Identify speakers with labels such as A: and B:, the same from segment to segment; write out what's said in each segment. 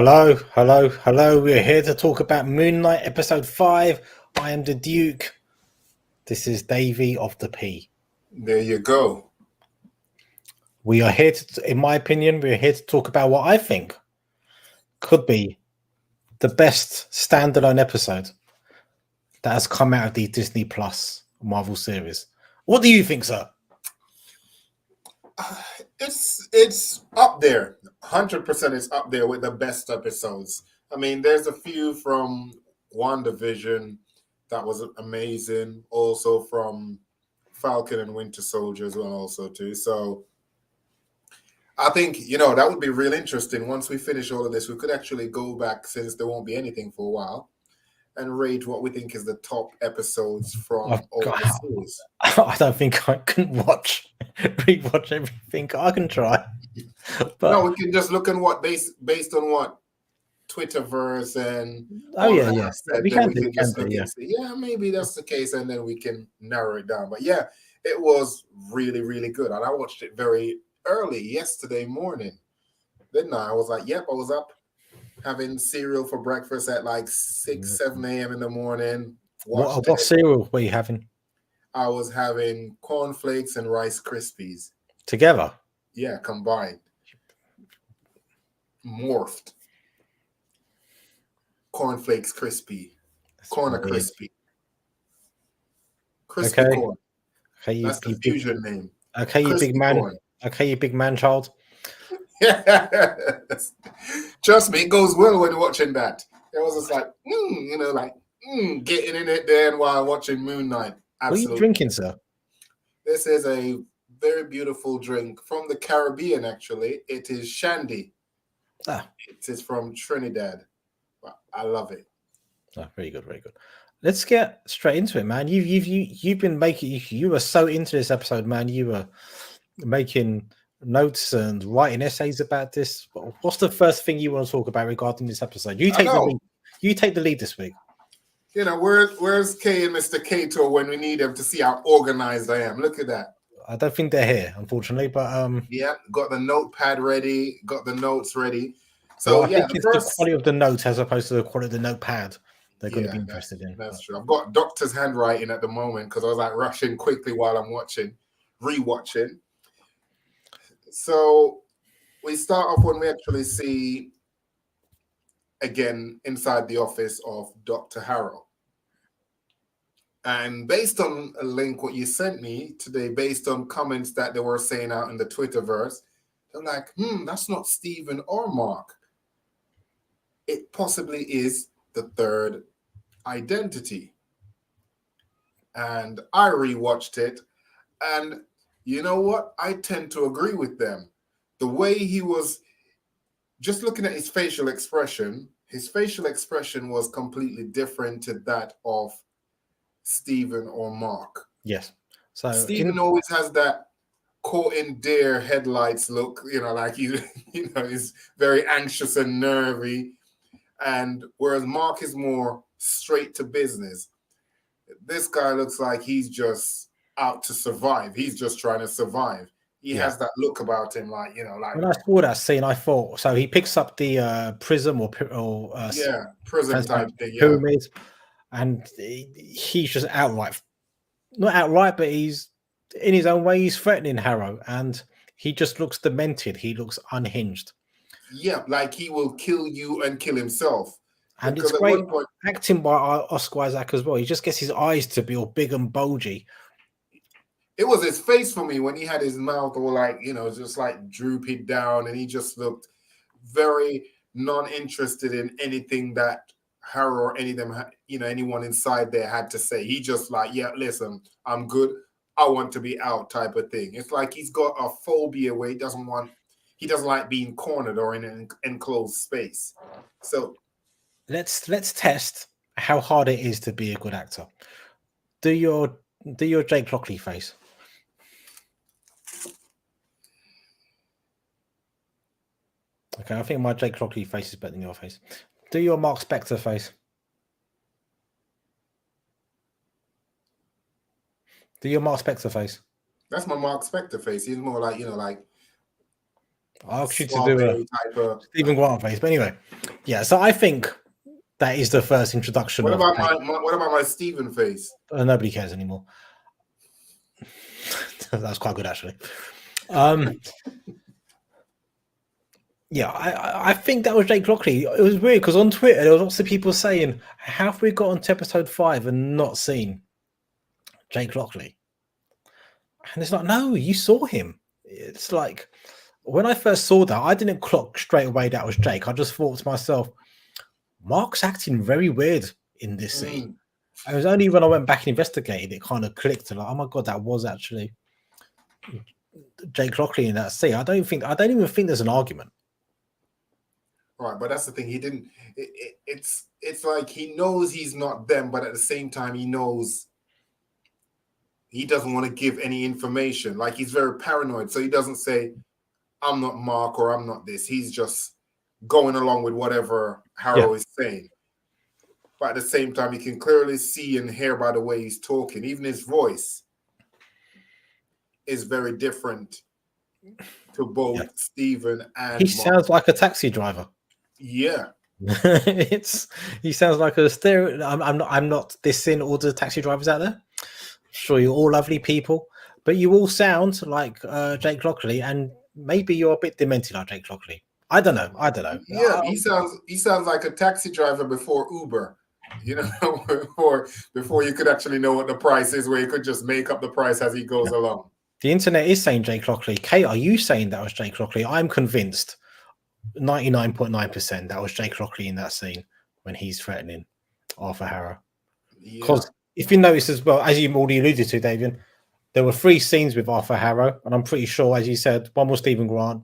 A: Hello. We're here to talk about MoonKnight episode 5. I am the Duke. This is Davie of the P.
B: There you go.
A: We are here to, in my opinion, we're here to talk about what I think could be the best standalone episode that has come out of the Disney Plus Marvel series. What do you think, sir?
B: It's up there. 100% it's up there with the best episodes. I mean, there's a few from WandaVision that was amazing. Also from Falcon and Winter Soldier as well, also too. So I think, that would be real interesting. Once we finish all of this, we could actually go back, since there won't be anything for a while, and rate what we think is the top episodes from all the series.
A: I don't think I can rewatch everything. I can try. But
B: no, we can just look at what based on what Twitterverse and
A: we can do.
B: Yeah, maybe that's the case, and then we can narrow it down. But yeah, it was really, really good, and I watched it very early yesterday morning. Didn't I? I was like, yep, I was up having cereal for breakfast at like 6-7 a.m. in the morning.
A: What cereal were you having?
B: I was having cornflakes and Rice Krispies
A: together.
B: Yeah, combined, morphed. Cornflakes crispy, crispy corn.
A: Okay,
B: that's the fusion name.
A: Okay, you big man. Corn. Okay, you big man child.
B: Trust me, it goes well when watching that. It was just like, getting in it there while watching MoonKnight.
A: Absolutely. What are you drinking, sir?
B: This is a very beautiful drink from the Caribbean, actually. It is Shandy. It is from Trinidad. I love it.
A: Oh, very good, very good. Let's get straight into it, man. You've been making. You were so into this episode, man. You were making notes and writing essays about this. What's the first thing you want to talk about regarding this episode? You take the lead. You take the lead this week.
B: Where's Kay and Mr. Cato when we need them to see how organized I am? Look at that.
A: I don't think they're here, unfortunately, but
B: yeah, got the notepad ready, got the notes ready. So
A: I think it's the quality of the notes as opposed to the quality of the notepad they're going to be interested in.
B: That's true. I've got doctor's handwriting at the moment because I was like rushing quickly while I'm rewatching. So we start off when we actually see again inside the office of Dr. Harrow. And based on a link what you sent me today, based on comments that they were saying out in the Twitterverse, they're like, that's not Stephen or Mark. It possibly is the third identity. And I rewatched it, and you know what? I tend to agree with them. The way he was, just looking at his facial expression was completely different to that of Stephen or Mark.
A: Yes. So
B: Stephen always has that caught in deer headlights look, like he's very anxious and nervy. And whereas Mark is more straight to business, this guy looks like he's just out to survive. He's just trying to survive. He has that look about him, like. When
A: I saw that scene, I thought so. He picks up the prism or
B: prism type thing,
A: pyramid, and he's just not outright, but he's in his own way. He's threatening Harrow, and he just looks demented. He looks unhinged.
B: Yeah, like he will kill you and kill himself.
A: And it's great acting by Oscar Isaac as well. He just gets his eyes to be all big and bulgy.
B: It was his face for me when he had his mouth all just like drooping down, and he just looked very non-interested in anything that Harrow or any of them, anyone inside there had to say. He just like, yeah, listen, I'm good. I want to be out type of thing. It's like he's got a phobia where he doesn't like being cornered or in an enclosed space. So
A: let's test how hard it is to be a good actor. Do your Jake Lockley face. Okay, I think my Jake Lockley face is better than your face. Do your Mark Spector face. Do your Mark Spector face.
B: That's my Mark Spector face. He's more like, like
A: I'll ask you to do a Stephen Grant face. But anyway, Yeah, so I think that is the first introduction
B: What
A: of
B: about
A: Kate.
B: what about my Steven face?
A: Nobody cares anymore. That's quite good, actually. Yeah, I think that was Jake Lockley. It was weird because on Twitter there was lots of people saying, "How have we got on to episode 5 and not seen Jake Lockley?" And it's like, no, you saw him. It's like when I first saw that, I didn't clock straight away that was Jake. I just thought to myself, Mark's acting very weird in this scene. And it was only when I went back and investigated it kind of clicked. Like, oh my god, that was actually Jake Lockley in that scene. I don't even think there's an argument.
B: Right, but that's the thing. He didn't. It's like he knows he's not them, but at the same time, he knows he doesn't want to give any information. Like he's very paranoid, so he doesn't say, "I'm not Mark" or "I'm not this." He's just going along with whatever Harrow is saying. But at the same time, you can clearly see and hear by the way he's talking. Even his voice is very different to both Stephen and
A: He
B: Mark.
A: sounds like a taxi driver.
B: Yeah.
A: He sounds like a stereo. I'm not dissing all the taxi drivers out there. I'm sure you're all lovely people, but you all sound like Jake Lockley, and maybe you're a bit demented like Jake Lockley. I don't know.
B: Yeah, he sounds like a taxi driver before Uber. You know, before you could actually know what the price is, where you could just make up the price as he goes along.
A: The internet is saying Jake Lockley. Kate, are you saying that was Jake Lockley? I'm convinced 99.9% that was Jake Lockley in that scene when he's threatening Arthur Harrow. Because if you notice as well, as you already alluded to, Davian, there were 3 scenes with Arthur Harrow, and I'm pretty sure, as you said, one was Stephen Grant,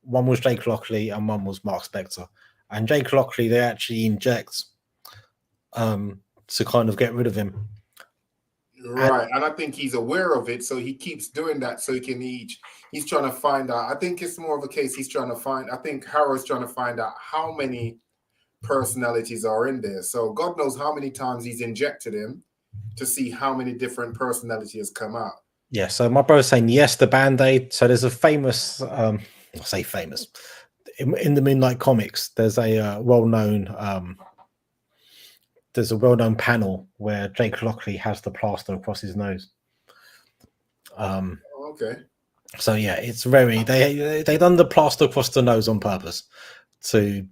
A: one was Jake Lockley, and one was Mark Spector. And Jake Lockley, they actually inject to kind of get rid of him.
B: Right, and I think he's aware of it, so he keeps doing that so he can he's trying to find out. I think it's more of a case he's trying to find. I think Harrow's trying to find out how many personalities are in there. So God knows how many times he's injected him to see how many different personalities come out.
A: Yeah, so my brother's saying yes, the Band-Aid. So there's a famous, I say famous, in the MoonKnight comics, there's a well-known panel where Jake Lockley has the plaster across his nose.
B: Okay.
A: So yeah, it's very they done the plaster across the nose on purpose to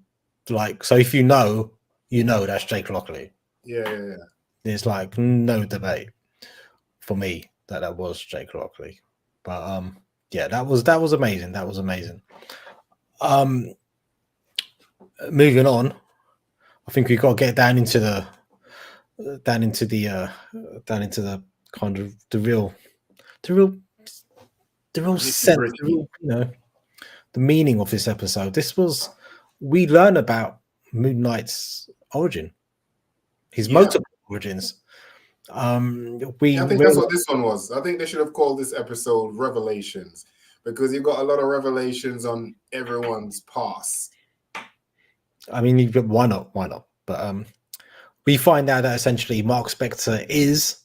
A: so if you know that's Jake Lockley.
B: Yeah.
A: There's like no debate for me that was Jake Lockley. But yeah, that was amazing. That was amazing. Moving on, I think we've got to get down into the kind of the real sense, the meaning of this episode. We learn about MoonKnight's origin, his multiple origins.
B: I think that's what this one was. I think they should have called this episode Revelations, because you've got a lot of revelations on everyone's past.
A: I mean, why not? But we find out that essentially Mark Spector is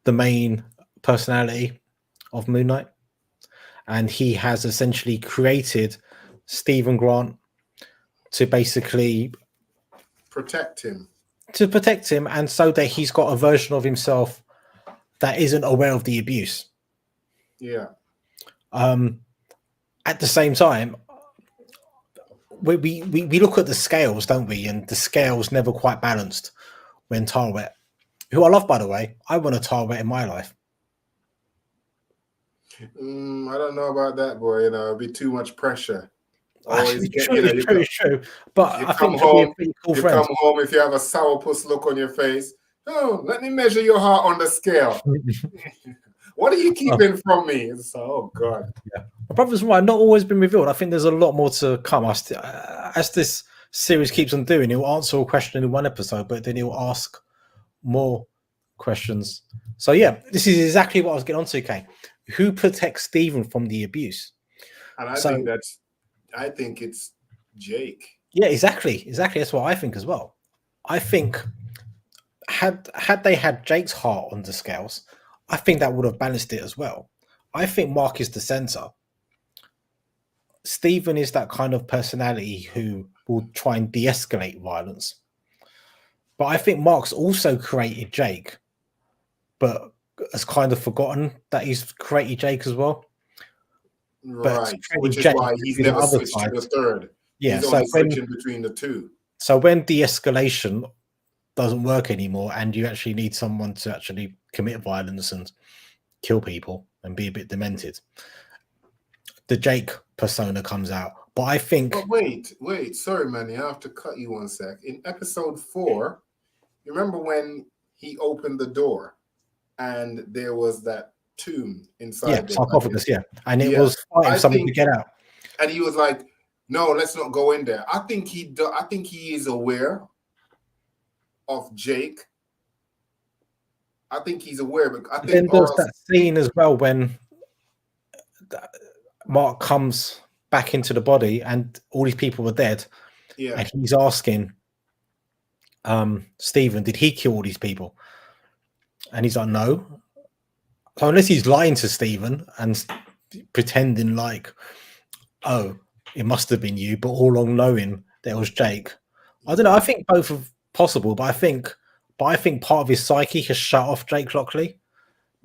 A: the main personality of MoonKnight, and he has essentially created Stephen Grant to basically
B: protect him,
A: and so that he's got a version of himself that isn't aware of the abuse.
B: Yeah.
A: At the same time, we look at the scales, don't we? And the scales never quite balanced when Tarwet, who I love, by the way, I want a Tarwet in my life.
B: I don't know about that, boy. It'd be too much pressure.
A: True. But I think
B: home,
A: be a cool
B: you
A: friend.
B: come home if you have a sourpuss look on your face. Oh, let me measure your heart on the scale. What are you keeping from me? Oh God.
A: Yeah. My brother's right. Not always been revealed. I think there's a lot more to come. As this series keeps on doing, he'll answer a question in one episode, but then he'll ask more questions. So yeah, this is exactly what I was getting onto, Kay. Who protects Stephen from the abuse?
B: And I think it's Jake.
A: Yeah, exactly. That's what I think as well. I think had they had Jake's heart on the scales, I think that would have balanced it as well. I think Mark is the center. Stephen is that kind of personality who will try and de-escalate violence. But I think Mark's also created Jake, but has kind of forgotten that he's created Jake as well. But
B: Right,
A: created
B: which is
A: Jake
B: why
A: to
B: he's
A: do the
B: never
A: other
B: switched to
A: side.
B: the third.
A: Yeah,
B: He's only switching between the two.
A: So when de-escalation doesn't work anymore, and you actually need someone to actually commit violence and kill people and be a bit demented, the Jake persona comes out. But I think
B: But wait, sorry, Manny, I have to cut you 1 sec. In episode 4, you remember when he opened the door and there was that tomb inside there?
A: sarcophagus, and it
B: Yeah,
A: was fighting
B: I
A: someone to
B: think,
A: get out.
B: and he was like, "No, let's not go in there." I think he is aware of Jake. I think he's aware, but I
A: Then
B: think, or
A: there's
B: else,
A: that scene as well when Mark comes back into the body and all these people were dead,
B: yeah,
A: and he's asking Stephen, did he kill all these people? And he's like, no. So unless he's lying to Stephen and pretending like, oh, it must have been you, but all along knowing that it was Jake. I don't know. I think both are possible, but I think part of his psyche has shut off Jake Lockley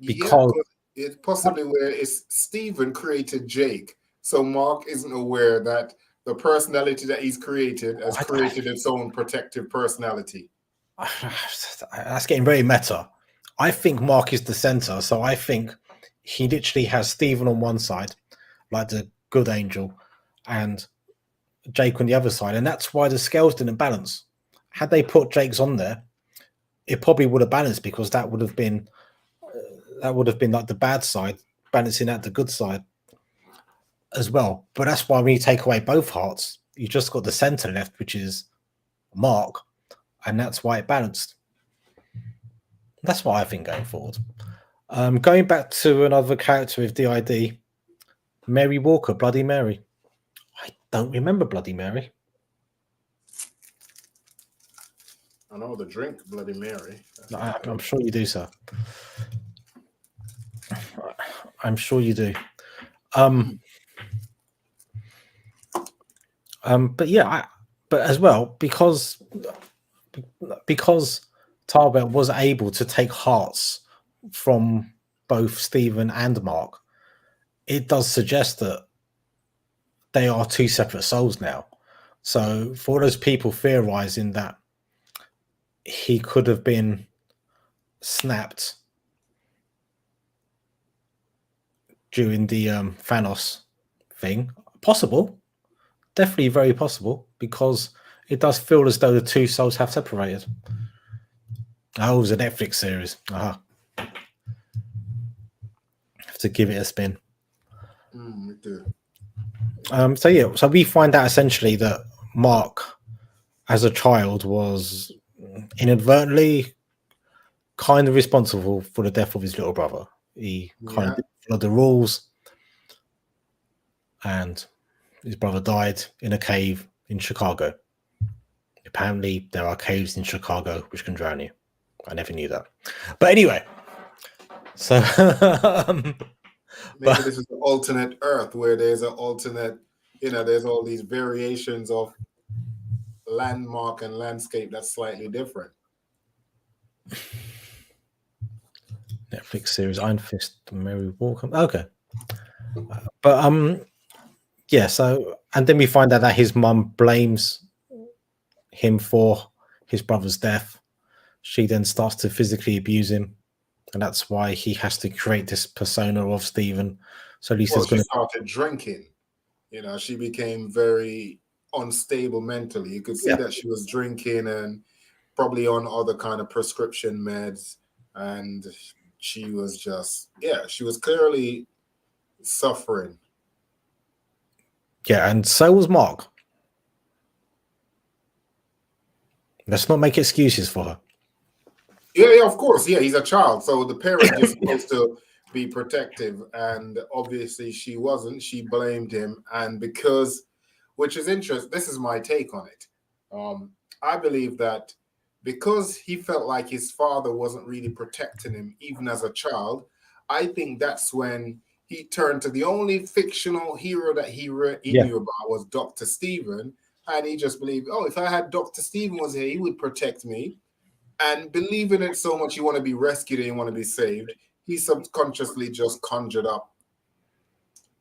A: because
B: it's possibly where it's Stephen created Jake, so Mark isn't aware that the personality that he's created has created its own protective personality.
A: That's getting very meta. I think Mark is the center, so I think he literally has Stephen on one side, like the good angel, and Jake on the other side, and that's why the scales didn't balance. Had they put Jake's on there, it probably would have balanced, because that would have been like the bad side balancing out the good side as well. But that's why when you take away both hearts, you just got the center left, which is Mark, and that's why it balanced. That's what I think going forward. Going back to another character with DID, Mary Walker, Bloody Mary. I don't remember Bloody Mary.
B: I know the drink Bloody Mary.
A: I'm sure you do, sir. I'm sure you do. But yeah, but as well, because Tarbell was able to take hearts from both Stephen and Mark, it does suggest that they are two separate souls now. So for those people theorizing that he could have been snapped during the Thanos thing, possible, definitely very possible, because it does feel as though the two souls have separated. Oh, it was a Netflix series. Have to give it a spin.
B: Me too.
A: So we find out essentially that Mark, as a child, was inadvertently kind of responsible for the death of his little brother. He kind of followed the rules, and his brother died in a cave in Chicago. Apparently, there are caves in Chicago which can drown you. I never knew that. But anyway, so
B: maybe this is an alternate Earth where there's an alternate, there's all these variations of landmark and landscape that's slightly different.
A: Netflix series Iron Fist, Mary Walker. Okay. But yeah, so, and then we find out that his mum blames him for his brother's death. She then starts to physically abuse him, and that's why he has to create this persona of Stephen. So at least
B: she started drinking. She became very unstable mentally. You could see that she was drinking and probably on other kind of prescription meds, and she was just, she was clearly suffering.
A: Yeah, and so was Mark. Let's not make excuses for her.
B: Yeah, of course. Yeah, he's a child, so the parent is supposed to be protective, and obviously she wasn't. She blamed him, and which is interesting. This is my take on it. I believe that because he felt like his father wasn't really protecting him, even as a child, I think that's when he turned to the only fictional hero that he knew about was Dr. Stephen. And he just believed, oh, if I had Dr. Stephen was here, he would protect me. And believing it so much, you want to be rescued and you want to be saved, he subconsciously just conjured up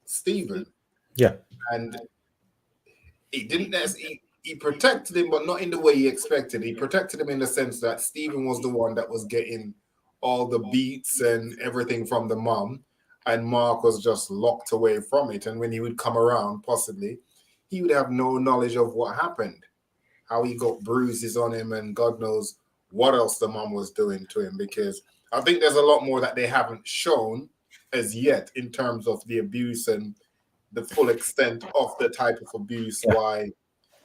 B: Stephen.
A: Yeah.
B: And he didn't necessarily, he protected him, but not in the way he expected. He protected him in the sense that Stephen was the one that was getting all the beats and everything from the mom, and Mark was just locked away from it. And when he would come around, possibly, he would have no knowledge of what happened, how he got bruises on him, and God knows what else the mom was doing to him, because I think there's a lot more that they haven't shown as yet in terms of the abuse and the full extent of the type of abuse, why,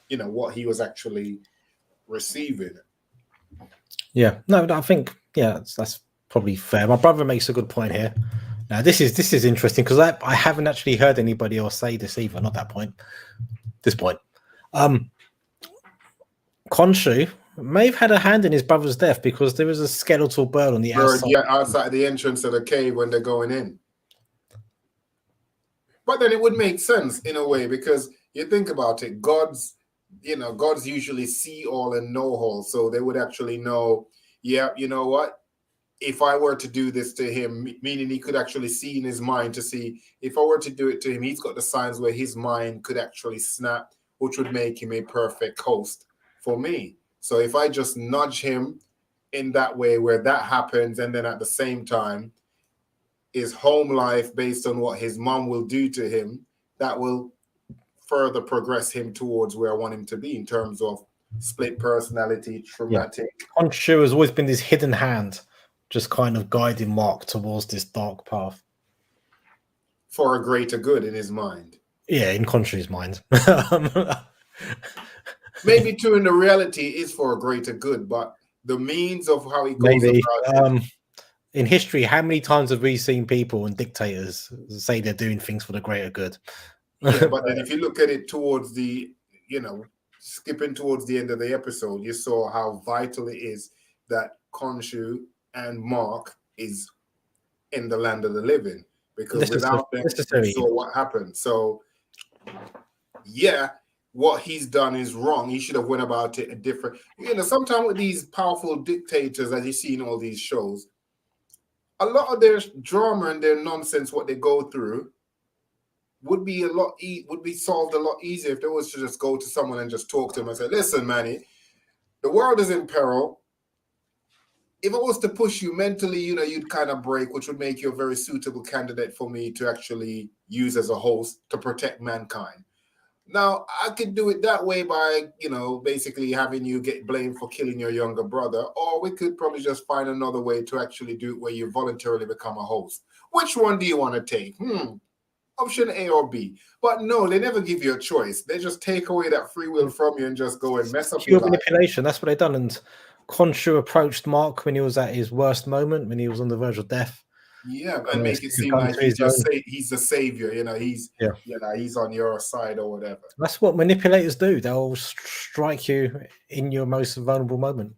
B: what he was actually receiving.
A: Yeah, no, I think, that's probably fair. My brother makes a good point here. Now, this is interesting because I haven't actually heard anybody else say this either, not that point. This point. Khonshu may have had a hand in his brother's death because there was a skeletal bird on the outside.
B: Yeah, outside the entrance of the cave when they're going in. But then it would make sense in a way, because you think about it, gods usually see all and know all. So they would actually know, yeah, you know what? If I were to do this to him, meaning he could actually see in his mind to see, if I were to do it to him, he's got the signs where his mind could actually snap, which would make him a perfect host for me. So if I just nudge him in that way where that happens, and then at the same time, his home life based on what his mom will do to him, that will further progress him towards where I want him to be in terms of split personality, traumatic.
A: Khonshu has always been this hidden hand, just kind of guiding Mark towards this dark path.
B: For a greater good in his mind.
A: Yeah, in Khonshu's mind.
B: Maybe too, in the reality, is for a greater good, but the means of how he goes
A: about it. In history, how many times have we seen people and dictators say they're doing things for the greater good?
B: Yeah, but then if you look at it towards the, skipping towards the end of the episode, you saw how vital it is that Khonshu and Mark is in the land of the living, because without them, you saw what happened. So, yeah, what he's done is wrong. He should have went about it a different. Sometimes with these powerful dictators, as you see in all these shows, a lot of their drama and their nonsense, what they go through, would be solved a lot easier if they was to just go to someone and just talk to them and say, listen, Manny, the world is in peril. If I was to push you mentally, you'd kind of break, which would make you a very suitable candidate for me to actually use as a host to protect mankind. Now, I could do it that way by, basically having you get blamed for killing your younger brother, or we could probably just find another way to actually do it where you voluntarily become a host. Which one do you want to take? Option A or B. But no, they never give you a choice. They just take away that free will from you and just go and mess up your life.
A: Manipulation, that's what they've done. And Khonshu approached Mark when he was at his worst moment, when he was on the verge of death.
B: Yeah, and make it seem like he's the savior. He's on your side or whatever.
A: That's what manipulators do. They'll strike you in your most vulnerable moment.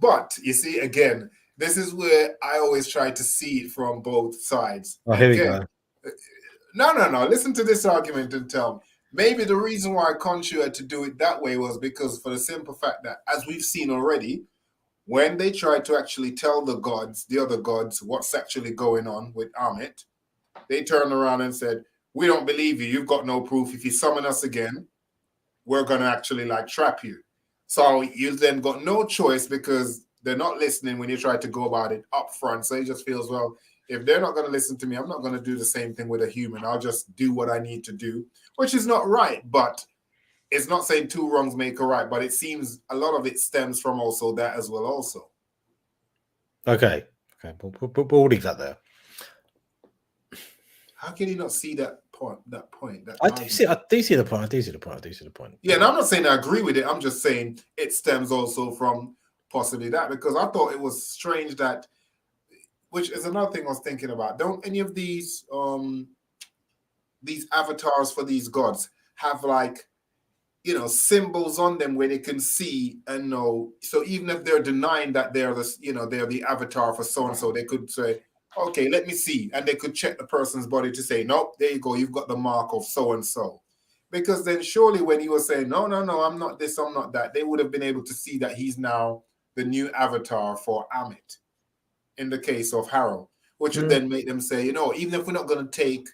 B: But you see, again, this is where I always try to see it from both sides.
A: Oh, here we go.
B: No. Listen to this argument and tell me. Maybe the reason why Khonshu had to do it that way was because, for the simple fact that, as we've seen already, when they tried to actually tell the other gods, what's actually going on with Amit, they turned around and said, we don't believe you. You've got no proof. If you summon us again, we're going to actually trap you. So you then got no choice, because they're not listening when you try to go about it up front. So he just feels, well, if they're not going to listen to me, I'm not going to do the same thing with a human. I'll just do what I need to do, which is not right. But it's not saying two wrongs make a right, but it seems a lot of it stems from also that as well also.
A: Okay. We'll leave that there.
B: How can you not see that point?
A: I do see the point.
B: Yeah, and I'm not saying I agree with it. I'm just saying it stems also from possibly that, because I thought it was strange that, which is another thing I was thinking about. Don't any of these avatars for these gods have symbols on them where they can see and know? So even if they're denying that they're the avatar for so and so, they could say, Okay, let me see. And they could check the person's body to say, nope, there you go, you've got the mark of so and so. Because then surely when he was saying, no, I'm not this, I'm not that, they would have been able to see that he's now the new avatar for Amit in the case of Harold, which would then make them say, even if we're not going to take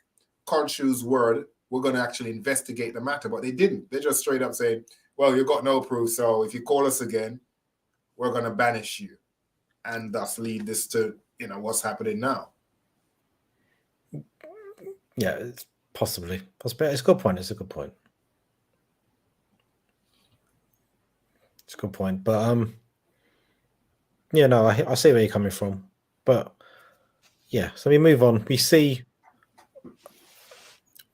B: Khonshu's word, we're going to actually investigate the matter. But they didn't. They just straight up saying, well, you've got no proof, so if you call us again, we're going to banish you. And thus lead this to, what's happening now.
A: Yeah, it's possibly. It's a good point. It's a good point. It's a good point. But I see where you're coming from. But yeah, so we move on. We see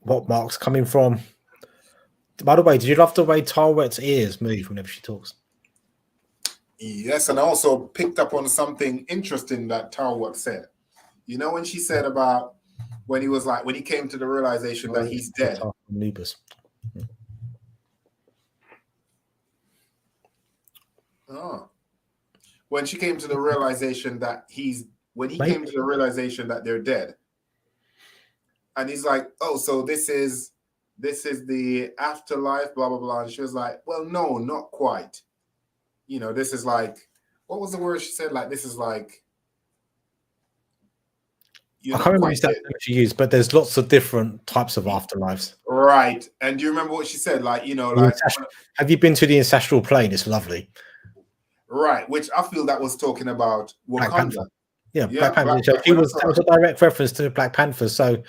A: what Mark's coming from. By the way, did you love the way Tarwet's ears move whenever she talks?
B: Yes, and I also picked up on something interesting that Tarwet said. When she said about when he came to the realization that he's dead.
A: Anubis.
B: Oh. When she came to the realization that came to the realization that they're dead. And he's like, oh, so this is the afterlife, blah, blah, blah. And she was like, well, no, not quite. This is like, what was the word she said? Like, this is like,
A: I can't remember exactly what she used, but there's lots of different types of afterlives.
B: Right. And do you remember what she said? Like,
A: have you been to the ancestral plane? It's lovely.
B: Right. Which I feel that was talking about Wakanda.
A: Black Panther. That was a direct reference to Black Panther. So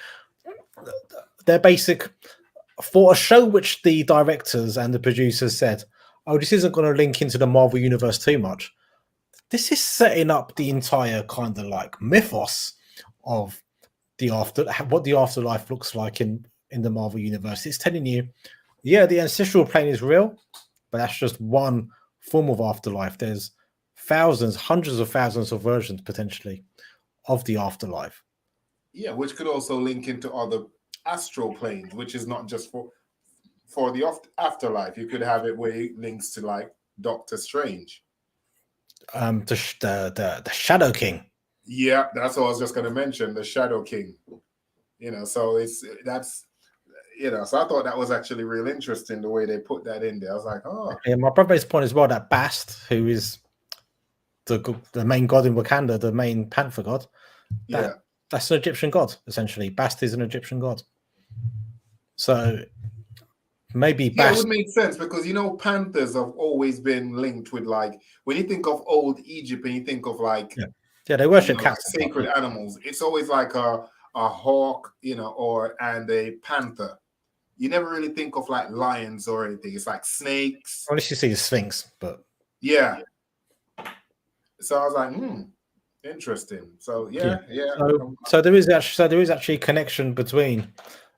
A: they're basic for a show which the directors and the producers said, oh, this isn't going to link into the Marvel Universe too much. This is setting up the entire kind of like mythos of what the afterlife looks like in the Marvel Universe. It's telling you, the ancestral plane is real, but that's just one form of afterlife. There's hundreds of thousands of versions potentially of the afterlife.
B: Yeah, which could also link into other astral planes, which is not just for the afterlife. You could have it where it links to like Doctor Strange.
A: The Shadow King.
B: Yeah, that's what I was just going to mention, the Shadow King. So so I thought that was actually real interesting the way they put that in there. I was like, oh.
A: Yeah, my brother's point as well that Bast, who is the main god in Wakanda, the main panther god, that's an Egyptian god, essentially. Bast is an Egyptian god. So maybe Bast...
B: it would make sense because panthers have always been linked with, like, when you think of old Egypt and you think of like
A: they worship cats,
B: sacred animals, it's always like a hawk, and a panther. You never really think of like lions or anything. It's like snakes.
A: Unless you see the Sphinx, but
B: yeah. So I was like, interesting. So yeah.
A: So there is actually a connection between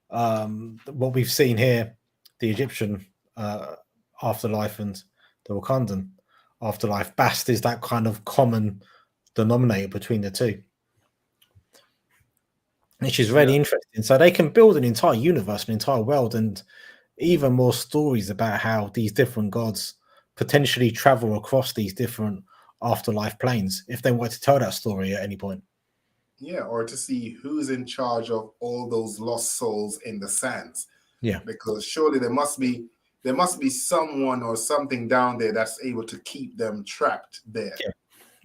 A: what we've seen here, the Egyptian afterlife, and the Wakandan afterlife. Bast is that kind of common denominator between the two, which is really interesting. So they can build an entire universe, an entire world, and even more stories about how these different gods potentially travel across these different afterlife planes if they want to tell that story at any point.
B: Yeah, or to see who's in charge of all those lost souls in the sands.
A: Yeah,
B: because surely there must be someone or something down there that's able to keep them trapped there.
A: Yeah.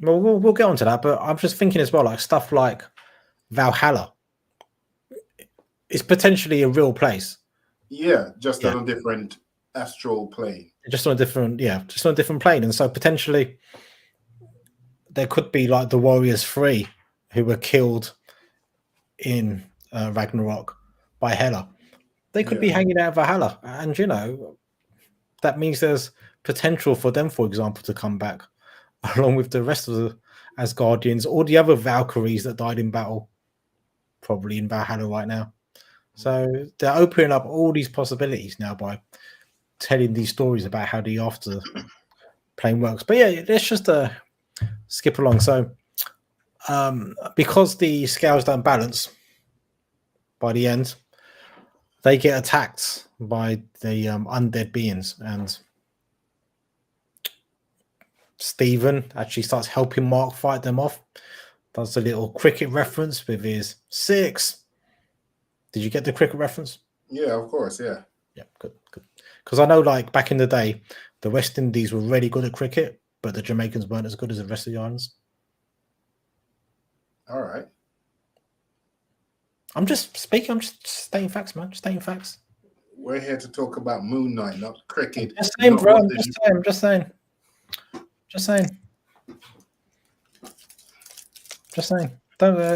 A: Well, we'll get onto that, but I'm just thinking as well, like stuff like Valhalla is potentially a real place.
B: Yeah, just on a different astral plane.
A: Just on a different plane, and so potentially there could be like the Warriors 3 who were killed in Ragnarok by Hela. They could be hanging out of Valhalla, and that means there's potential for them, for example, to come back along with the rest of the Asgardians or the other Valkyries that died in battle, probably in Valhalla right now. So they're opening up all these possibilities now by telling these stories about how the after plane works. But yeah, let's just skip along. So because the scales don't balance by the end, they get attacked by the undead beings, and Stephen actually starts helping Mark fight them off. does a little cricket reference with his 6. Did you get the cricket reference?
B: Yeah, of course. Yeah.
A: Yeah, good. Because I know, like, back in the day, the West Indies were really good at cricket, but the Jamaicans weren't as good as the rest of the islands.
B: All right.
A: I'm just stating facts, man. Just stating facts.
B: We're here to talk about MoonKnight, not cricket.
A: Just saying, bro. I'm just saying. Don't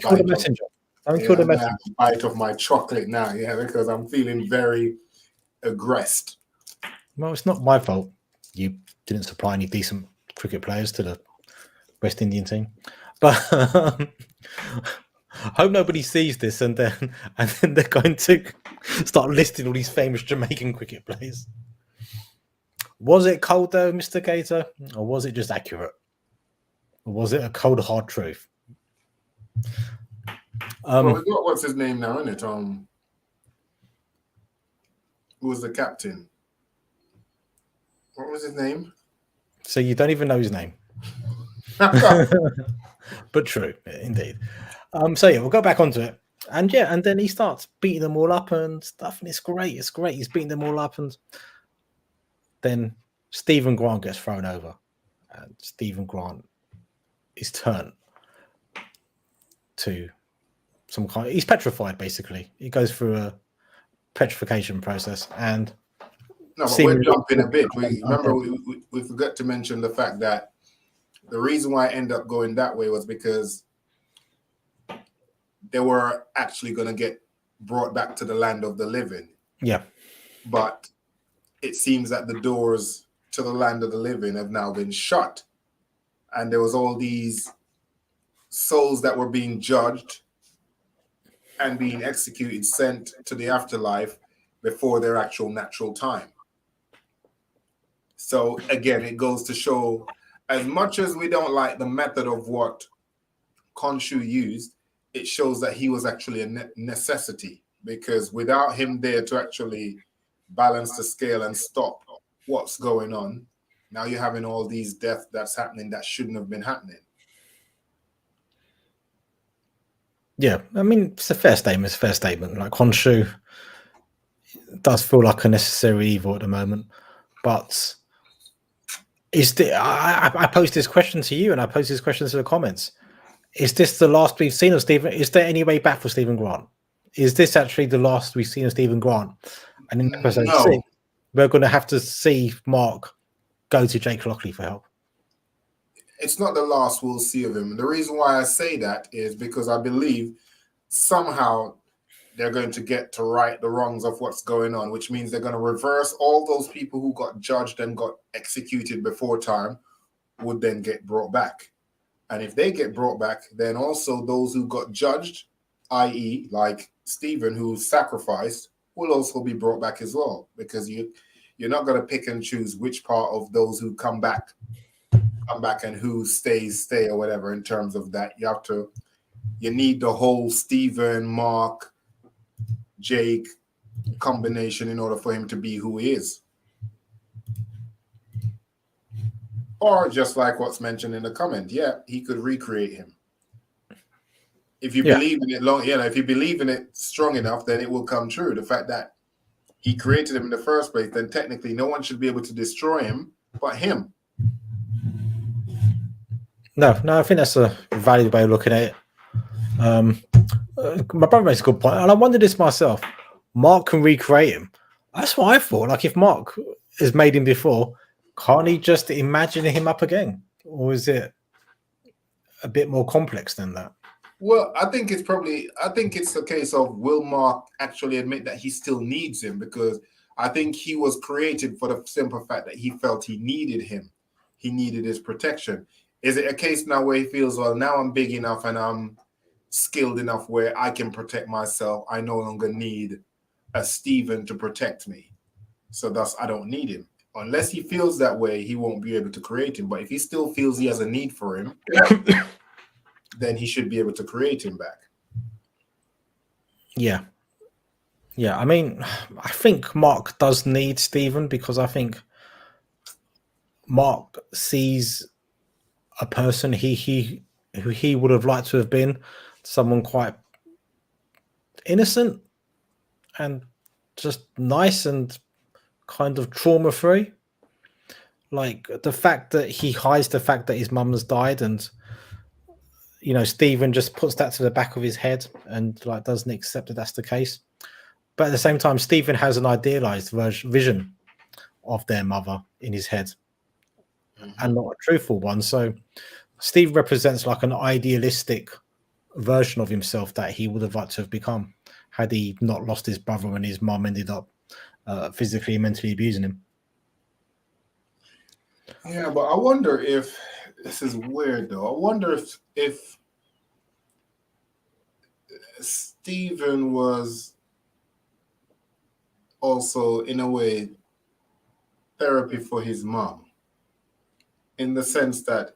A: kill the messenger. Don't kill the messenger.
B: A bite of my chocolate now, because I'm feeling very aggressed.
A: Well, it's not my fault. You didn't supply any decent cricket players to the West Indian team, but I hope nobody sees this and then they're going to start listing all these famous Jamaican cricket players. Was it cold though, Mr. Gator, or was it just accurate? Or was it a cold hard truth?
B: Well, we got what's his name now, isn't it? Who was the captain? What was his name?
A: So you don't even know his name. But true, indeed. So yeah, we'll go back onto it. And yeah, and then he starts beating them all up and stuff, and it's great. He's beating them all up, and then Stephen Grant gets thrown over. And Stephen Grant is turned to some kind. He's petrified, basically. He goes through a petrification process, and
B: no, but we're jumping a bit. We forgot to mention the fact that the reason why I end up going that way was because they were actually going to get brought back to the land of the living.
A: Yeah.
B: But it seems that the doors to the land of the living have now been shut. And there was all these souls that were being judged and being executed, sent to the afterlife before their actual natural time. So again, it goes to show, as much as we don't like the method of what Khonshu used, it shows that he was actually a necessity, because without him there to actually balance the scale and stop what's going on, now you're having all these deaths that's happening that shouldn't have been happening.
A: Yeah, I mean, it's a fair statement. Like, Khonshu does feel like a necessary evil at the moment, but I posed this question to you, and I posed this question to the comments. Is this the last we've seen of Stephen? Is there any way back for Stephen Grant? Is this actually the last we've seen of Stephen Grant? And in episode 6, we're going to have to see Mark go to Jake Lockley for help.
B: It's not the last we'll see of him. And the reason why I say that is because I believe somehow they're going to get to right the wrongs of what's going on, which means they're going to reverse all those people who got judged and got executed before time would then get brought back. And if they get brought back, then also those who got judged, i.e. like Stephen, who sacrificed, will also be brought back as well, because you're not going to pick and choose which part of those who come back and who stay or whatever. In terms of that, you need the whole Stephen, Mark, Jake combination in order for him to be who he is. Or just like what's mentioned in the comment, yeah, he could recreate him. If you believe in it if you believe in it strong enough, then it will come true. The fact that he created him in the first place, then technically no one should be able to destroy him but him.
A: No, I think that's a valid way of looking at it. My brother makes a good point, and I wondered this myself. Mark can recreate him. That's what I thought. Like, if Mark has made him before, can't he just imagine him up again? Or is it a bit more complex than that?
B: Well, I think it's a case of, will Mark actually admit that he still needs him? Because I think he was created for the simple fact that he felt he needed him. He needed his protection. Is it a case now where he feels, well, now I'm big enough and I'm skilled enough where I can protect myself. I no longer need a Stephen to protect me. So thus I don't need him. Unless he feels that way, he won't be able to create him. But if he still feels he has a need for him, then he should be able to create him back.
A: Yeah. I mean, I think Mark does need Stephen, because I think Mark sees a person who he would have liked to have been, someone quite innocent and just nice and kind of trauma free. Like the fact that he hides the fact that his mum has died, and Stephen just puts that to the back of his head and like doesn't accept that that's the case. But at the same time, Stephen has an idealized vision of their mother in his head, and not a truthful one. So Steve represents like an idealistic version of himself that he would have liked to have become had he not lost his brother and his mom ended up physically and mentally abusing him.
B: Yeah, but I wonder if this is weird though. I wonder if Stephen was also in a way therapy for his mom, in the sense that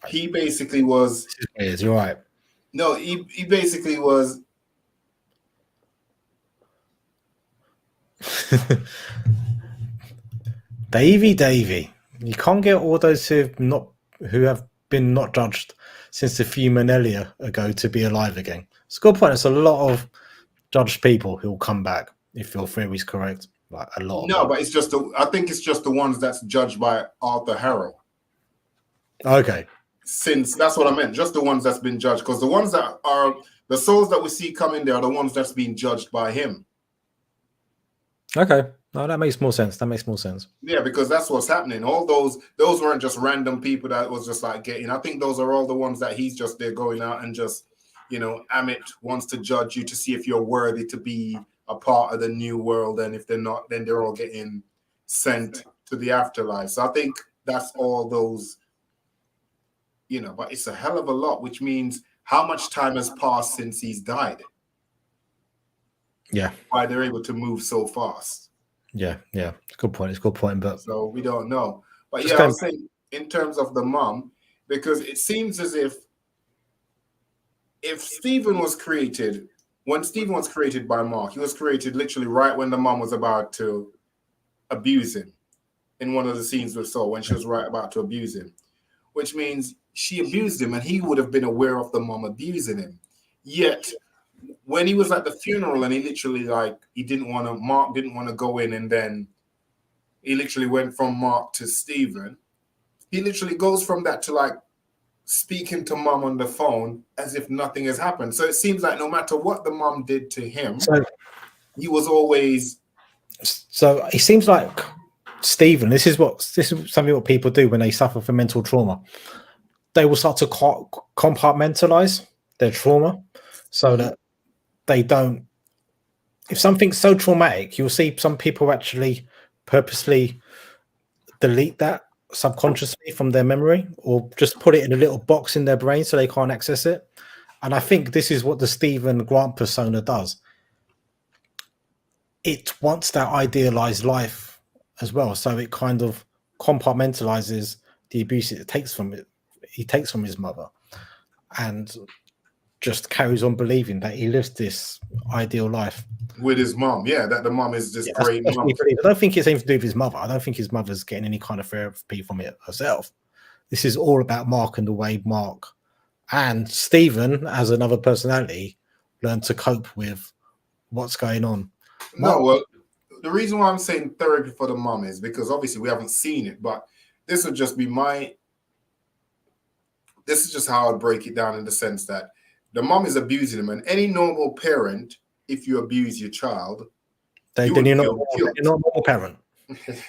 B: he basically was.
A: You're right.
B: No, he basically was.
A: Davie, you can't get all those who have been not judged since a few millennia ago to be alive again. It's a good point. It's a lot of judged people who will come back if your theory is correct. Like a lot.
B: No, but it's just I think it's just the ones that's judged by Arthur Harrow.
A: Okay.
B: Since that's what I meant, just the ones that's been judged, because the ones that are the souls that we see coming there are the ones that's being judged by him.
A: Okay. No, that makes more sense.
B: Yeah, because that's what's happening. All those weren't just random people that was just like getting. I think those are all the ones that he's just there going out and just, Amit wants to judge you to see if you're worthy to be a part of the new world, and if they're not, then they're all getting sent to the afterlife. So I think that's all those, but it's a hell of a lot, which means how much time has passed since he's died?
A: Yeah.
B: Why they're able to move so fast.
A: Yeah. It's a good point. But
B: so we don't know. But yeah, I was saying in terms of the mom, because it seems as if Stephen was created, when Stephen was created by Mark, he was created literally right when the mom was about to abuse him. In one of the scenes we saw, when she was right about to abuse him, which means she abused him and he would have been aware of the mom abusing him. Yet when he was at the funeral and he literally Mark didn't want to go in, and then he literally went from Mark to Stephen. He literally goes from that to speaking to mom on the phone as if nothing has happened. So it seems like no matter what the mom did to him, he was always.
A: So it seems like Stephen, this is something what people do when they suffer from mental trauma. They will start to compartmentalize their trauma so that they don't. If something's so traumatic, you'll see some people actually purposely delete that subconsciously from their memory, or just put it in a little box in their brain so they can't access it. And I think this is what the Stephen Grant persona does. It wants that idealized life as well, so it kind of compartmentalizes the abuse he takes from his mother, and just carries on believing that he lives this ideal life
B: with his mom. Yeah, that the mom is this great mom.
A: I don't think it's anything to do with his mother. I don't think his mother's getting any kind of therapy from it herself. This is all about Mark and the way Mark and Stephen, as another personality, learn to cope with what's going on.
B: Well, the reason why I'm saying therapy for the mom is because obviously we haven't seen it, but this would just be this is just how I'd break it down, in the sense that the mom is abusing him, and any normal parent, if you abuse your child,
A: you're not a normal parent.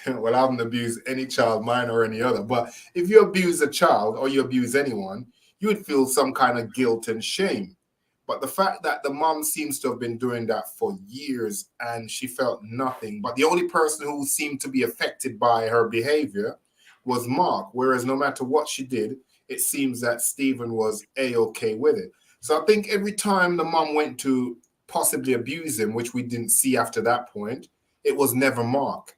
B: Well, I haven't abused any child, mine or any other, but if you abuse a child or you abuse anyone, you would feel some kind of guilt and shame. But the fact that the mom seems to have been doing that for years and she felt nothing, but the only person who seemed to be affected by her behavior was Mark, whereas no matter what she did, it seems that Stephen was A-okay with it. So I think every time the mom went to possibly abuse him, which we didn't see after that point, it was never Mark.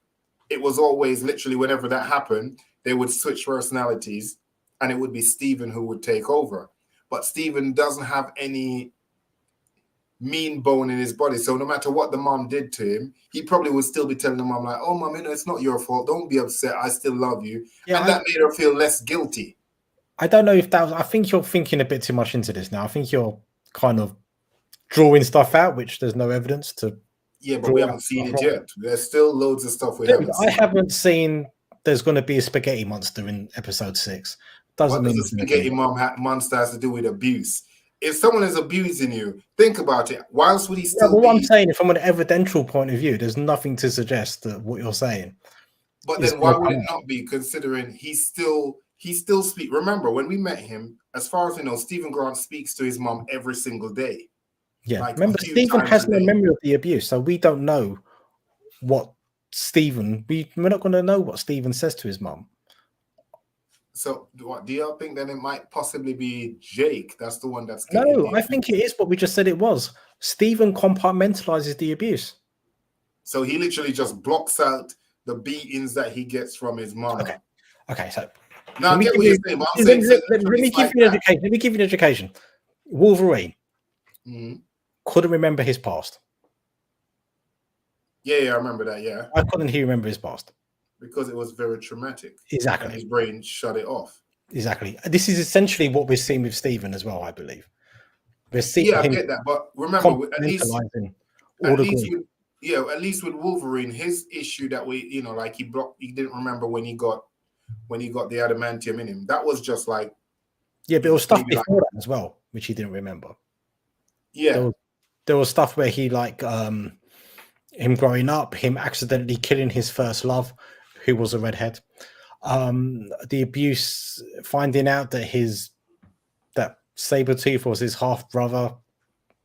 B: It was always literally whenever that happened, they would switch personalities and it would be Stephen who would take over. But Stephen doesn't have any mean bone in his body. So no matter what the mom did to him, he probably would still be telling the mom like, oh, mom, it's not your fault. Don't be upset. I still love you. Yeah, and that made her feel less guilty.
A: I don't know if that was, I think you're thinking a bit too much into this now. I think you're kind of drawing stuff out, which there's no evidence to
B: Yeah, but
A: draw
B: we
A: out
B: haven't seen
A: stuff
B: it
A: from.
B: yet. There's still loads of stuff we
A: Dude,
B: haven't
A: I
B: seen.
A: haven't seen there's going to be a spaghetti monster in episode 6. Doesn't
B: What does
A: mean
B: a
A: it's going to be.
B: spaghetti monster has to do with abuse? If someone is abusing you, think about it. Whilst would he
A: Yeah,
B: still
A: but what I'm
B: be?
A: saying, from an evidential point of view, there's nothing to suggest that what you're saying
B: But
A: is
B: then why
A: going to
B: would
A: come
B: it
A: out.
B: not be? Considering he still speak. Remember when we met him? As far as we know, Stephen Grant speaks to his mom every single day,
A: Yeah.
B: like a
A: Remember,
B: few
A: Stephen
B: times
A: has
B: a
A: no
B: day.
A: memory of the abuse, so we don't know what Stephen. We're not going to know what Stephen says to his mom.
B: So, what do you think then it might possibly be Jake? That's the one that's getting
A: No,
B: the
A: I
B: abuse.
A: think it is what we just said it was. Stephen compartmentalizes the abuse.
B: So he literally just blocks out the beatings that he gets from his mama.
A: Okay, so
B: Now
A: let
B: I
A: me
B: get
A: give
B: what you're
A: you
B: saying, but I'm saying so
A: let
B: literally
A: me
B: it's
A: give
B: like
A: you an
B: that.
A: education. Let me give you an education. Wolverine
B: Mhm.
A: couldn't remember his past.
B: Yeah, I remember that. Yeah,
A: Why couldn't he remember his past?
B: because it was very traumatic, and
A: Exactly.
B: his brain shut it off.
A: Exactly. This is essentially what we're seeing with Stephen as well, I believe. We're seeing
B: Yeah, I
A: him
B: get that, but remember,
A: compartmentalizing all the grief.
B: at least with Wolverine, his issue that like he didn't remember when he got the adamantium in him. That was just like
A: Yeah, but there was stuff
B: maybe like
A: before that as well, which he didn't remember.
B: yeah,
A: There was stuff where he him growing up, him accidentally killing his first love, who was a redhead. The abuse, finding out that that Sabretooth was his half brother.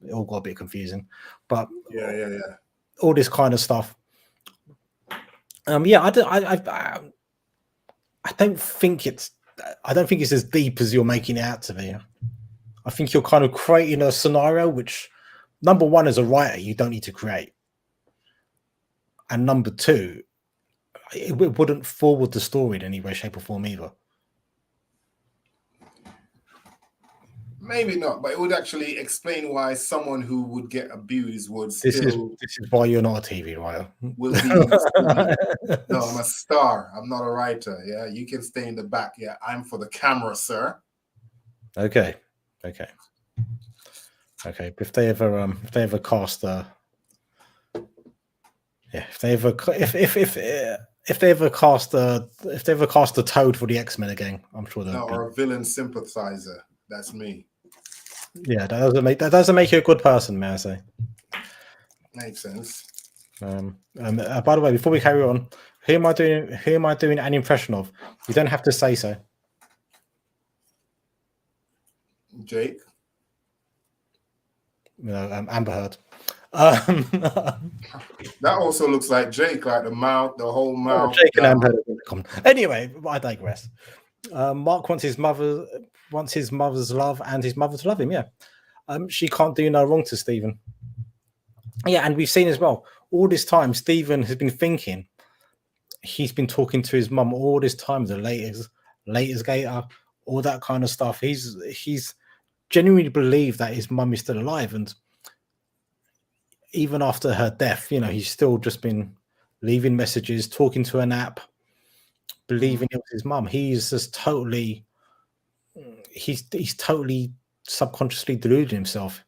A: It all got a bit confusing, but
B: yeah.
A: all this kind of stuff. Yeah, I don't think it's as deep as you're making it out to be. I think you're kind of creating a scenario which, number one, as a writer, you don't need to create, and number two, it wouldn't forward the story in any way, shape, or form either.
B: Maybe not, but it would actually explain why someone who would get abused would
A: This is
B: still
A: why you're not a TV writer.
B: will be in the scene. No, I'm a star. I'm not a writer. Yeah, you can stay in the back. Yeah, I'm for the camera, sir.
A: Okay. If they ever cast if they ever cast a Toad for the X-Men again, I'm sure they'll be.
B: Or a villain sympathizer. That's me.
A: Yeah, that doesn't make you a good person, may I say.
B: Makes sense.
A: By the way, before we carry on, who am I doing an impression of? You don't have to say so.
B: Jake.
A: Amber Heard.
B: That also looks like Jake, like the mouth, the whole mouth.
A: Jake and Amber Heard. Anyway, I digress. Mark wants his mother's love and his mother to love him. Yeah, she can't do no wrong to Stephen. Yeah, and we've seen as well all this time. Stephen has been thinking he's been talking to his mum all this time. The latest gator, all that kind of stuff. He's genuinely believed that his mum is still alive, and even after her death, he's still just been leaving messages, talking to an app, believing it was his mum. He's just totally. He's totally subconsciously deluded himself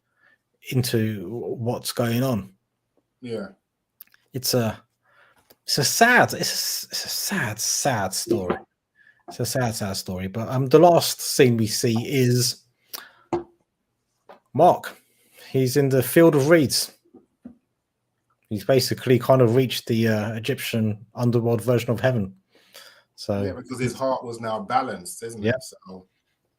A: into what's going on.
B: Yeah,
A: it's a sad story. It's a sad story. But the last scene we see is Mark. He's in the field of reeds. He's basically kind of reached the Egyptian underworld version of heaven. So
B: yeah, because his heart was now balanced, isn't it? So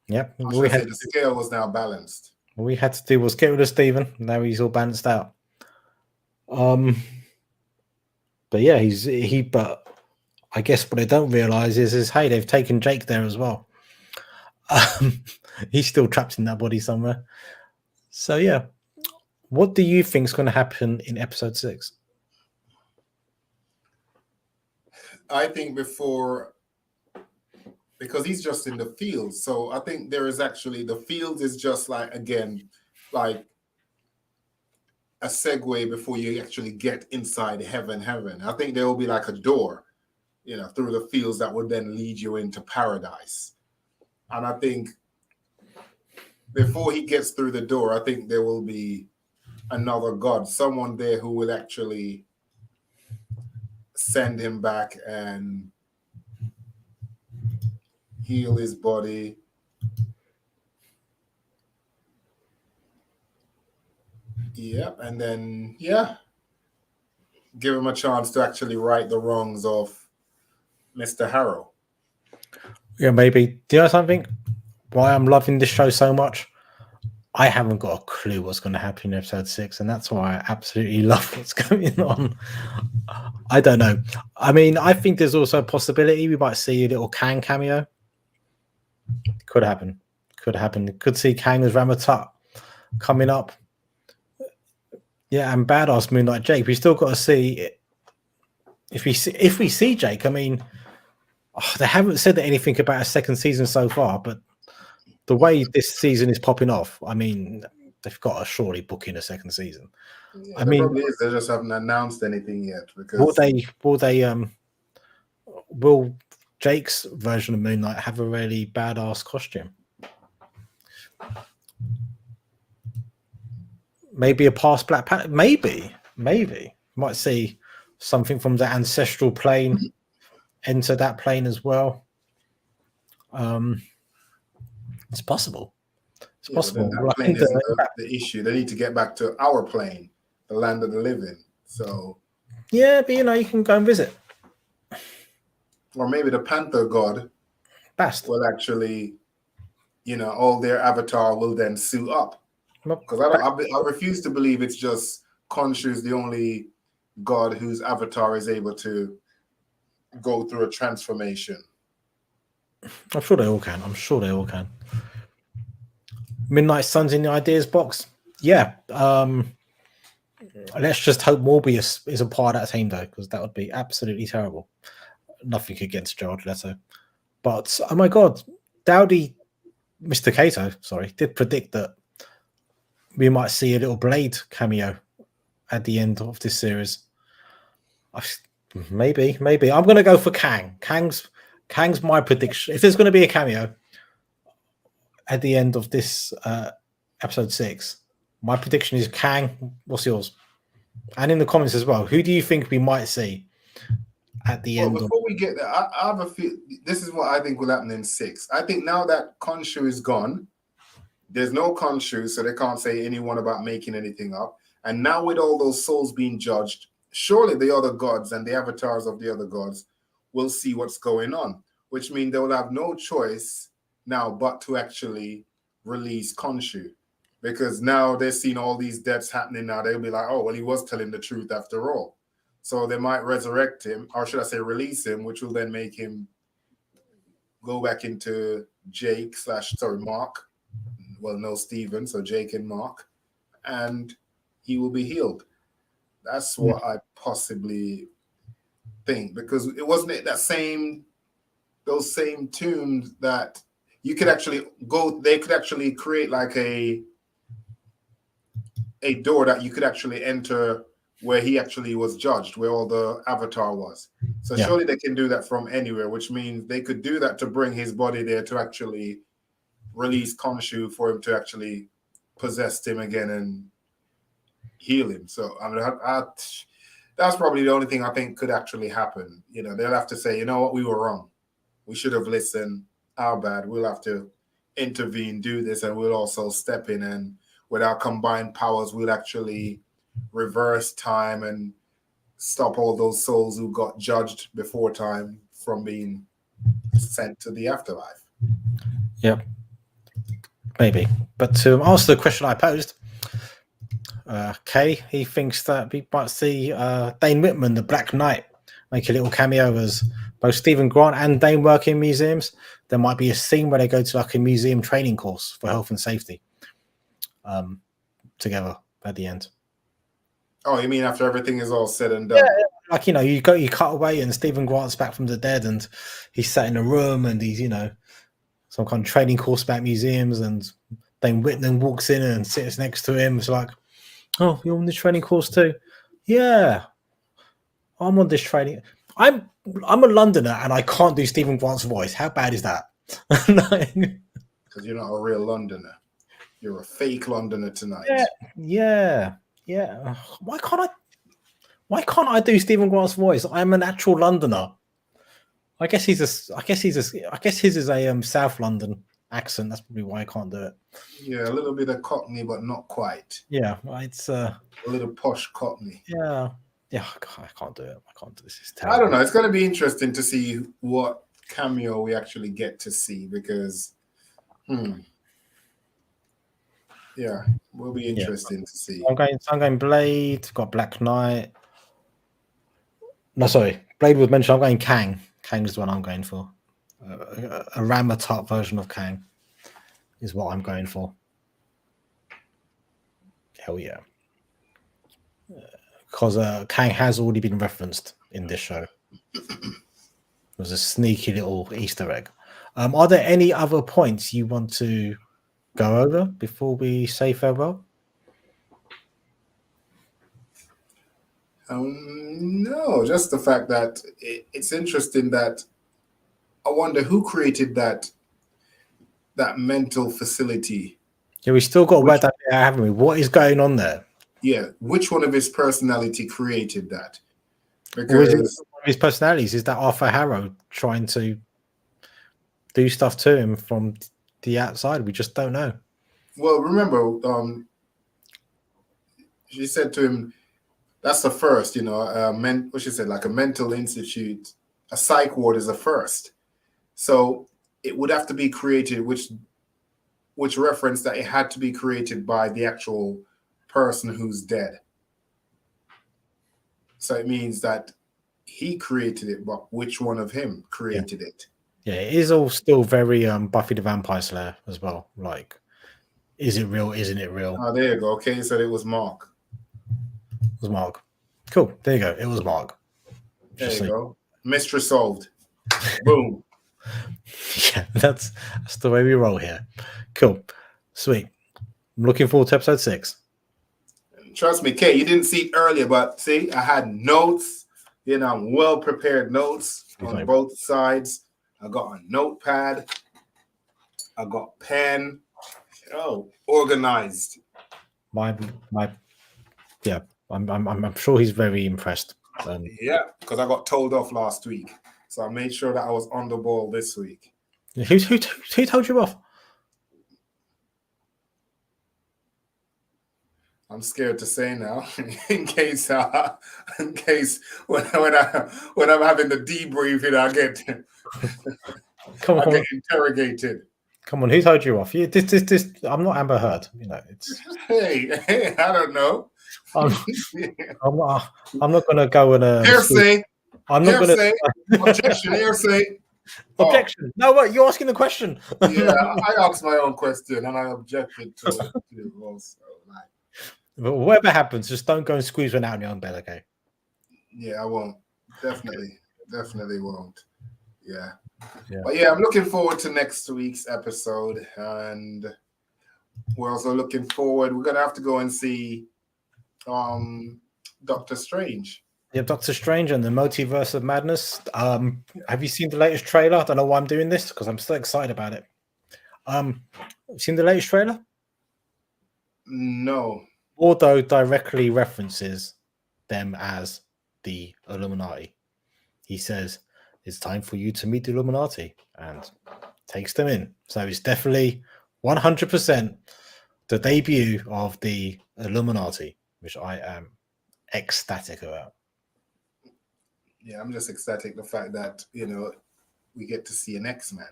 A: yeah,
B: the scale was now balanced.
A: All we had to do was get rid of Stephen. Now he's all balanced out. But yeah, but I guess what they don't realize is hey, they've taken Jake there as well. He's still trapped in that body somewhere. So yeah, what do you think is going to happen in episode 6?
B: I think because he's just in the field, so I think there is actually the field is just like a segue before you actually get inside heaven. I think there will be like a door, through the fields that would then lead you into paradise. And I think before he gets through the door, I think there will be another god, someone there who will actually send him back and heal his body. Yep, and then give him a chance to actually right the wrongs of Mr. Harrow.
A: Yeah, maybe. Do you know something? Why I'm loving this show so much? I haven't got a clue what's going to happen in episode 6, and that's why I absolutely love what's going on. I don't know. I mean, I think there's also a possibility we might see a little Kang cameo. Could happen. Could happen. Could see Kang as Ramatut coming up. Yeah, and badass MoonKnight Jake. We still got to see if we see Jake. I mean, they haven't said anything about a second season so far, but the way this season is popping off, I mean, they've got to surely book in a second season.
B: Yeah, I mean, probably is. They just haven't announced anything yet. Because
A: will Jake's version of Moon Knight have a really badass costume? Maybe a past Black Panther. Maybe might see something from the ancestral plane enter that plane as well. It's possible. It's possible.
B: That plane isn't the issue. They need to get back to our plane, the land of the living. So
A: yeah, but you can go and visit.
B: Or maybe the Panther God will actually, all their avatar will then suit up. Because I refuse to believe it's just Khonshu's the only god whose avatar is able to go through a transformation.
A: I'm sure they all can. Midnight Sun's in the ideas box. Yeah. Let's just hope Morbius is a part of that team, though, because that would be absolutely terrible. Nothing against Jared Leto. But, oh my God, Dowdy, Mr. Cato, did predict that we might see a little Blade cameo at the end of this series. Maybe. I'm going to go for Kang. Kang's my prediction. If there's going to be a cameo at the end of this episode 6, my prediction is Kang. What's yours? And in the comments as well, who do you think we might see at the end?
B: Before we get there, I have a feel. This is what I think will happen in 6. I think now that Khonshu is gone, there's no Khonshu, so they can't say anyone about making anything up. And now with all those souls being judged, surely the other gods and the avatars of the other gods will see what's going on, which means they will have no choice now but to actually release Khonshu. Because now they've seen all these deaths happening now. They'll be like, oh, well, he was telling the truth after all. So they might resurrect him, or should I say release him, which will then make him go back into Mark. Well, no, Steven, so Jake and Mark. And he will be healed. That's what I possibly think. Because it wasn't those same tombs that you could actually go, they could actually create like a door that you could actually enter where he actually was judged, where all the avatar was. So surely they can do that from anywhere, which means they could do that to bring his body there to actually release Khonshu for him to actually possess him again and heal him. So I mean, that's probably the only thing I think could actually happen. They'll have to say, you know what, we were wrong. We should have listened. Our bad. We'll have to intervene, do this, and we'll also step in, and with our combined powers, we'll actually reverse time and stop all those souls who got judged before time from being sent to the afterlife.
A: Yep. Maybe. But to answer the question I posed, Kay, he thinks that we might see Dane Whitman, the Black Knight, make a little cameo as both Stephen Grant and Dane work in museums. There might be a scene where they go to like a museum training course for health and safety together at the end.
B: Oh, you mean after everything is all said and done?
A: Yeah, like, you cut away and Stephen Grant's back from the dead and he's sat in a room and he's, some kind of training course about museums, and Dane Whitman walks in and sits next to him. It's like, oh, you're on this training course too? Yeah, I'm on this training. I'm a Londoner and I can't do Stephen Grant's voice. How bad is that?
B: Because you're not a real Londoner. You're a fake Londoner tonight.
A: Yeah. Why can't I do Stephen Grant's voice? I'm an actual Londoner. I guess his is a South London accent. That's probably why I can't do it.
B: Yeah, a little bit of Cockney, but not quite.
A: Yeah, it's
B: a little posh Cockney.
A: Yeah, I can't do it. I can't do this. It's
B: terrible. I don't know. It's going to be interesting to see what cameo we actually get to see because, yeah, will be interesting to see.
A: I'm going Blade. Got Black Knight. No, sorry, Blade was mentioned. I'm going Kang. Kang is the one I'm going for. A Ramatop version of Kang is what I'm going for. Hell yeah. Because Kang has already been referenced in this show. It was a sneaky little Easter egg. Are there any other points you want to go over before we say farewell?
B: No, just the fact that it's interesting that I wonder who created that mental facility.
A: Yeah, we still got to work that out, haven't we? What is going on there?
B: Yeah, which one of his personality created that? Because
A: his personalities is that Arthur Harrow trying to do stuff to him from the outside. We just don't know.
B: Well, remember, she said to him, "That's the first, what she said, like a mental institute, a psych ward is a first. So it would have to be created, which reference that it had to be created by the actual person who's dead. So it means that he created it, but which one of him created it?
A: Yeah, it is all still very Buffy the Vampire Slayer as well. Like, is it real? Isn't it real?
B: Oh, there you go. Okay, so it was Mark.
A: It was Mark. Cool. There you go. It was Mark.
B: There you go. Mystery solved. Boom.
A: Yeah, that's the way we roll here. Cool. Sweet. I'm looking forward to episode 6.
B: Trust me, Kate, you didn't see it earlier, but see, I had notes, well prepared notes on both sides. I got a notepad. I got pen. Oh, organized.
A: Yeah, I'm sure he's very impressed.
B: Yeah, because I got told off last week, so I made sure that I was on the ball this week.
A: Who told you off?
B: I'm scared to say now, in case when I'm having the debriefing, I get get interrogated.
A: Come on, who told you off? This. I'm not Amber Heard. It's.
B: Hey, I don't know.
A: I'm not going to go and
B: hearsay.
A: I'm not going to
B: objection. Hearsay.
A: Objection. No, what? You're asking the question.
B: Yeah, I asked my own question and I objected to it also.
A: But whatever happens, just don't go and squeeze one out in your own bed, okay?
B: Yeah, I won't. Definitely won't. Yeah. But yeah, I'm looking forward to next week's episode, and we're also looking forward. We're gonna have to go and see Doctor Strange.
A: Yeah, Doctor Strange and the Multiverse of Madness. Have you seen the latest trailer? I don't know why I'm doing this because I'm still excited about it. Seen the latest trailer?
B: No.
A: Although directly references them as the Illuminati. He says, it's time for you to meet the Illuminati, and takes them in. So it's definitely 100% the debut of the Illuminati, which I am ecstatic about.
B: Yeah, I'm just ecstatic the fact that, we get to see an X-Men.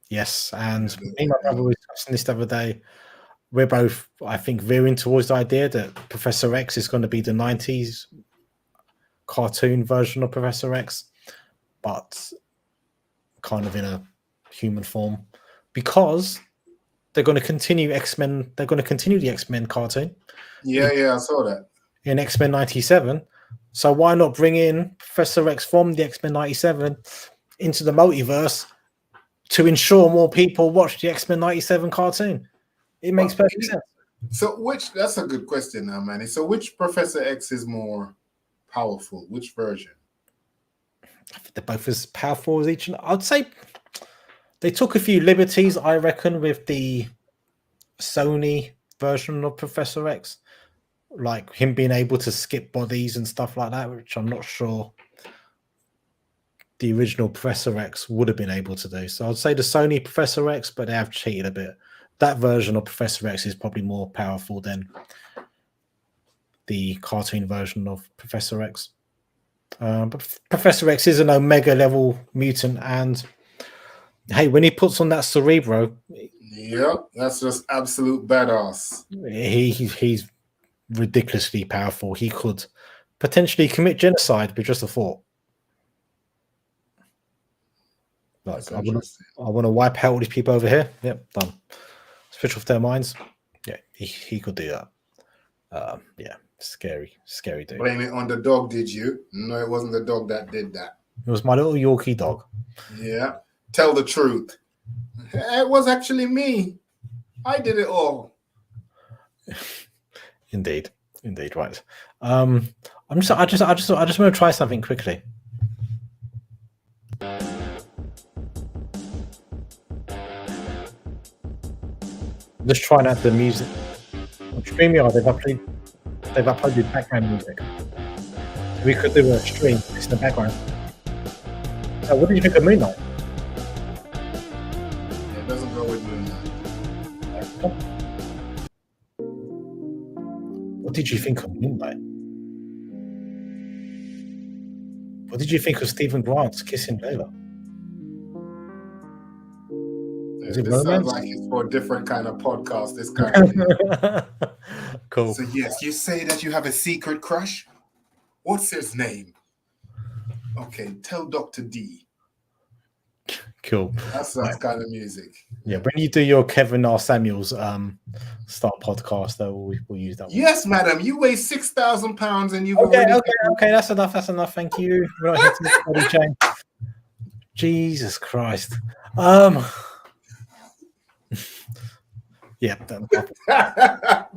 A: Yes, and me and my brother were discussing this the other day. We're both, I think, veering towards the idea that Professor X is going to be the 90s cartoon version of Professor X, but kind of in a human form, because they're going to continue X-Men. They're going to continue the X-Men cartoon.
B: Yeah, I saw that
A: in X-Men 97. So why not bring in Professor X from the X-Men 97 into the multiverse to ensure more people watch the X-Men 97 cartoon? It makes perfect sense.
B: So that's a good question now, Manny. So which Professor X is more powerful? Which version?
A: I think they're both as powerful as each other. I'd say They took a few liberties, I reckon, with the Sony version of Professor X, like him being able to skip bodies and stuff like that, which I'm not sure the original Professor X would have been able to do. So I'd say the Sony Professor X, but they have cheated a bit. That version of Professor X is probably more powerful than the cartoon version of Professor X. But Professor X is an Omega level mutant, and hey, when he puts on that Cerebro,
B: Yep, that's just absolute badass.
A: he's ridiculously powerful. He could potentially commit genocide with just a thought. Like, I want to wipe out all these people over here. Yep, done. Switch off their minds. Yeah, he could do that. Yeah, scary dude.
B: Blame it on the dog, did you? No, it wasn't the dog that did that.
A: It was my little Yorkie dog.
B: Yeah, tell the truth. It was actually me. I did it all.
A: Indeed, right. I just want to try something quickly. Just trying out the music. On StreamYard, they've uploaded background music. We could do a stream. It's in the background. So, what did you think of MoonKnight?
B: It doesn't go with MoonKnight.
A: What did you think of MoonKnight? What did you think of Stephen Grant's kissing Layla?
B: This sounds like it's for a different kind of podcast. This kind of thing.
A: Cool.
B: So yes, you say that you have a secret crush. What's his name? Okay, tell Dr. D.
A: Cool.
B: That's that kind of music.
A: Yeah, when you do your Kevin R. Samuels start podcast, though, we'll use that one.
B: Yes, madam. You weigh 6,000 pounds, and you've
A: okay. That's enough. Thank you. We're not here to this body chain. Jesus Christ. Yeah.
B: That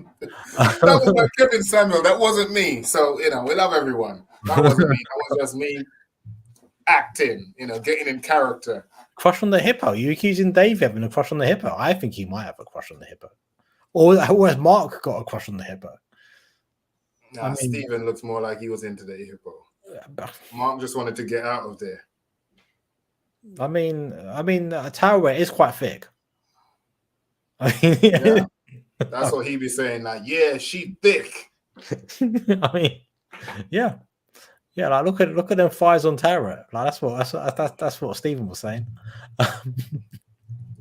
B: was my Kevin Samuel. That wasn't me. So, we love everyone. That wasn't me. That was just me acting, getting in character.
A: Crush on the hippo. You're accusing Davie having a crush on the hippo. I think he might have a crush on the hippo. Or has Mark got a crush on the hippo?
B: Nah, Stephen looks more like he was into the hippo. Mark just wanted to get out of there.
A: Tower is quite thick.
B: Yeah, that's what he be saying. Like, yeah, she thick.
A: Yeah. Like look at them thighs on Tara. Like that's what Stephen was saying.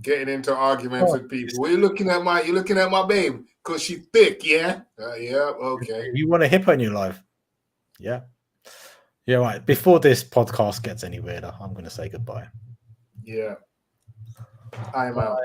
B: Getting into arguments with people. Well, you're looking at my babe because she's thick. Yeah. Yeah. Okay.
A: You want a hippo in your life? Yeah. Yeah. Right. Before this podcast gets any weirder, I'm going to say goodbye.
B: Yeah. I'm out.